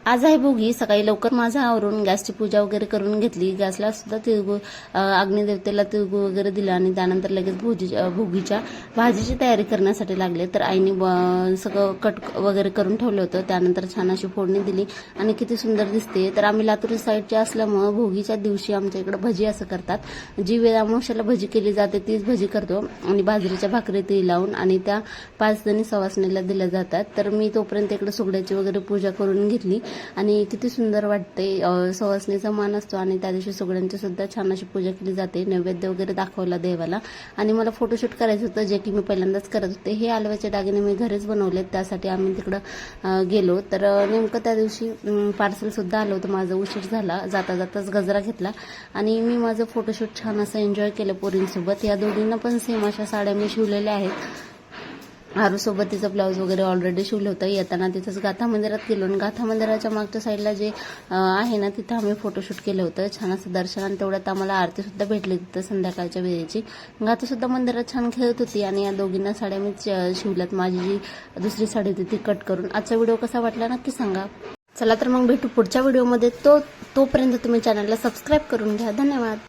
आज आहे भोगी. सकाळी लवकर माझं आवरून गॅसची पूजा वगैरे करून घेतली. गॅसला सुद्धा तिळगुळ, अग्निदेवतेला तिळगुळ वगैरे दिला आणि त्यानंतर लगेच भोगीच्या भाजीची तयारी करण्यासाठी लागले. तर आईने सगळं कट वगैरे करून ठेवलं होतं. त्यानंतर छान अशी फोडणी दिली आणि किती सुंदर दिसते. तर आम्ही लातूर साईडचे असल्यामुळं भोगीच्या दिवशी आमच्या इकडे भजी असं करतात. जी वेळ अमावस्येला भजी केली जाते तीच भजी करतो आणि बाजरीच्या भाकरी तीळ लावून आणि त्या 5 जणी सवासणीला दिल्या जातात. तर मी तोपर्यंत इकडे सुगड्याची वगैरे पूजा करून घेतली आणि किती सुंदर वाटते. सवासणीचा मान असतो आणि त्या दिवशी सुगड्यांची सुद्धा छान अशी पूजा केली जाते. नैवेद्य वगैरे दाखवला देवाला आणि मला फोटोशूट करायचं होतं, जे की मी पहिल्यांदाच करत होते. हे हलव्याचे दागिने मी घरीच बनवलेत, त्यासाठी आम्ही तिकडं गेलो. तर नेमकं त्या दिवशी पार्सल सुद्धा आलं होतं. माझा उशीर झाला. जाता जाताच गजरा घेतला आणि मी माझं फोटोशूट छान असं एन्जॉय केलं पोरींसोबत. या दोघींना पण सेम अशा साड्या मी शिवलेल्या आहेत. आरूसोबत तिचं ब्लाऊज वगैरे ऑलरेडी शिवलं होतं. येताना तिथंच गाथा मंदिरात गेलो आणि गाथा मंदिराच्या मागच्या साईडला जे आहे ना, तिथं आम्ही फोटोशूट केलं होतं. छान असं दर्शन आणि तेवढ्यात आम्हाला आरतीसुद्धा भेटली तिथं संध्याकाळच्या वेळेची. गाथासुद्धा मंदिरात छान खेळत होती आणि या दोघींना साड्या मी शिवल्यात. माझी जी दुसरी साडी होती ती कट करून. आजचा व्हिडिओ कसा वाटला नक्की सांगा. चला तर मग भेटू पुढच्या व्हिडिओमध्ये. तोपर्यंत तुम्ही चॅनलला सबस्क्राईब करून घ्या. धन्यवाद.